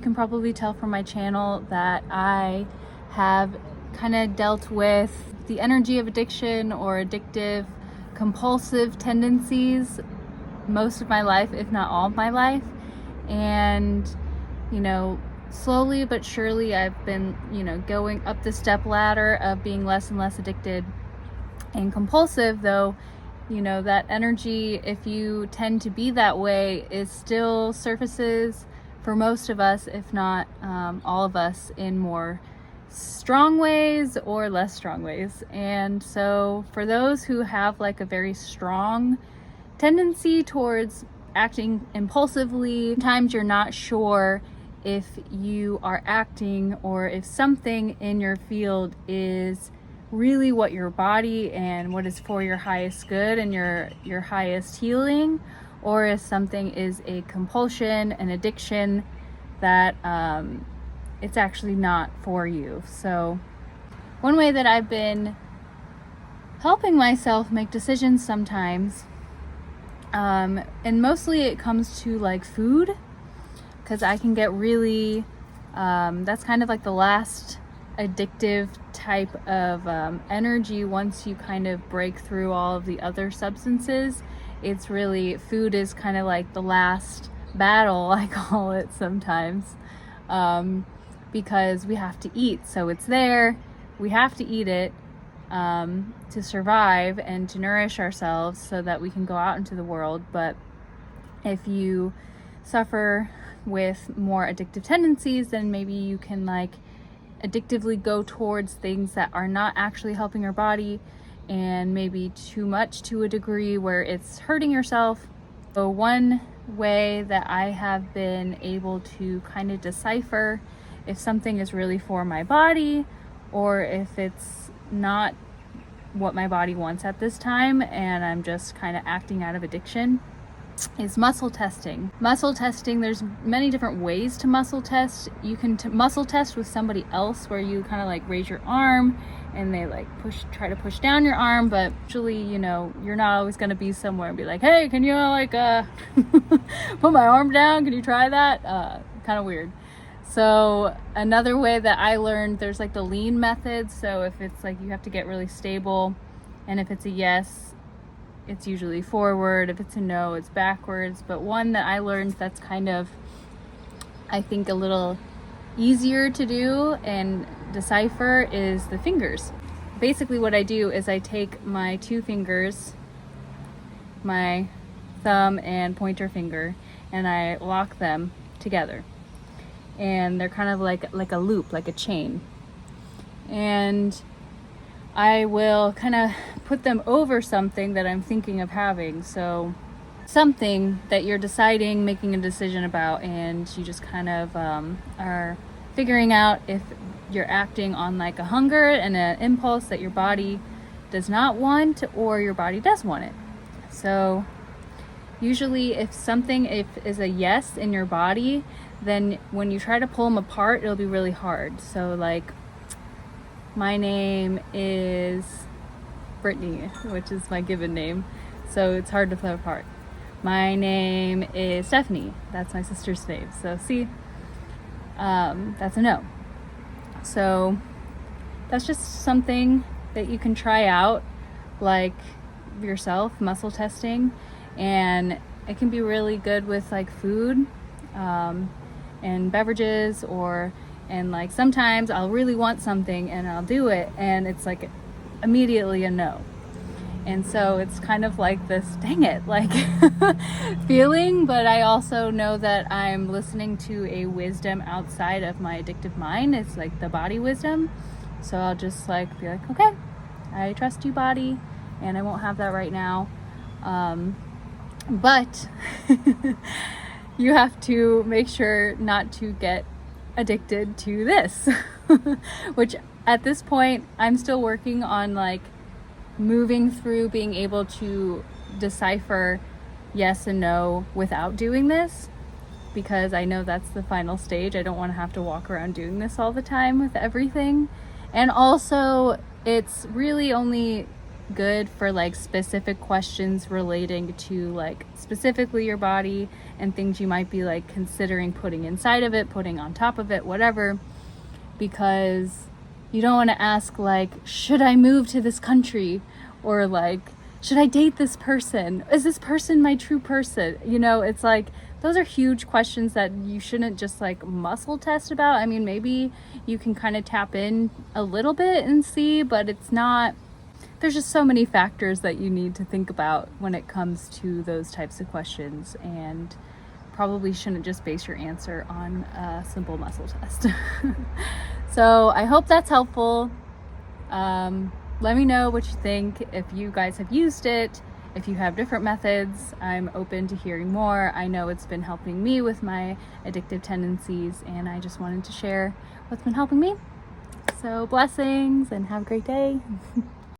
You can probably tell from my channel that I have kind of dealt with the energy of addiction or addictive compulsive tendencies most of my life, if not all of my life. And, slowly but surely I've been, going up the step ladder of being less and less addicted and compulsive, though, that energy, if you tend to be that way, is still surfaces for most of us, if not all of us, in more strong ways or less strong ways. And so for those who have like a very strong tendency towards acting impulsively, sometimes you're not sure if you are acting or if something in your field is really what your body and what is for your highest good and your highest healing, or if something is a compulsion, an addiction that it's actually not for you. So one way that I've been helping myself make decisions sometimes, and mostly it comes to like food, because I can get really, that's kind of like the last addictive type of energy. Once you kind of break through all of the other substances, it's really, food is kind of like the last battle, I call it sometimes, because we have to eat. So it's there, we have to eat it to survive and to nourish ourselves so that we can go out into the world. But if you suffer with more addictive tendencies, then maybe you can like addictively go towards things that are not actually helping your body, and maybe too much to a degree where it's hurting yourself. So one way that I have been able to kind of decipher if something is really for my body or if it's not what my body wants at this time and I'm just kind of acting out of addiction is muscle testing. Muscle testing, there's many different ways to muscle test. You can muscle test with somebody else, where you kind of like raise your arm and they like try to push down your arm, but actually, you're not always going to be somewhere and be like, hey, can you like put my arm down? Can you try that? Kind of weird. So another way that I learned, there's like the lean method. So if it's like you have to get really stable, and if it's a yes, it's usually forward. If it's a no, it's backwards. But one that I learned that's kind of, I think, a little easier to do and decipher is the fingers. Basically what I do is I take my two fingers, my thumb and pointer finger, and I lock them together. And they're kind of like a loop, like a chain. And I will kind of put them over something that I'm thinking of having. So something that you're deciding, making a decision about, and you just kind of are figuring out if you're acting on like a hunger and an impulse that your body does not want or your body does want it. So usually if something is a yes in your body, then when you try to pull them apart, it'll be really hard. So like, my name is Brittany, which is my given name, so it's hard to pull apart. My name is Stephanie, that's my sister's name. So see, that's a no. So that's just something that you can try out, like yourself, muscle testing, and it can be really good with like food and beverages, and like sometimes I'll really want something and I'll do it and it's like immediately a no. And so it's kind of like this, dang it, like feeling, but I also know that I'm listening to a wisdom outside of my addictive mind. It's like the body wisdom. So I'll just like be like, okay, I trust you, body, and I won't have that right now. But you have to make sure not to get addicted to this, which at this point I'm still working on, like moving through being able to decipher yes and no without doing this, because I know that's the final stage. I don't want to have to walk around doing this all the time with everything. And also it's really only good for like specific questions relating to like specifically your body and things you might be like considering putting inside of it, putting on top of it, whatever, because you don't want to ask like, should I move to this country, or like, should I date this person? Is this person my true person? You know, it's like, those are huge questions that you shouldn't just like muscle test about. I mean, maybe you can kind of tap in a little bit and see, but it's not, there's just so many factors that you need to think about when it comes to those types of questions, and probably shouldn't just base your answer on a simple muscle test. So I hope that's helpful. Let me know what you think, if you guys have used it, if you have different methods. I'm open to hearing more. I know it's been helping me with my addictive tendencies, and I just wanted to share what's been helping me. So blessings and have a great day.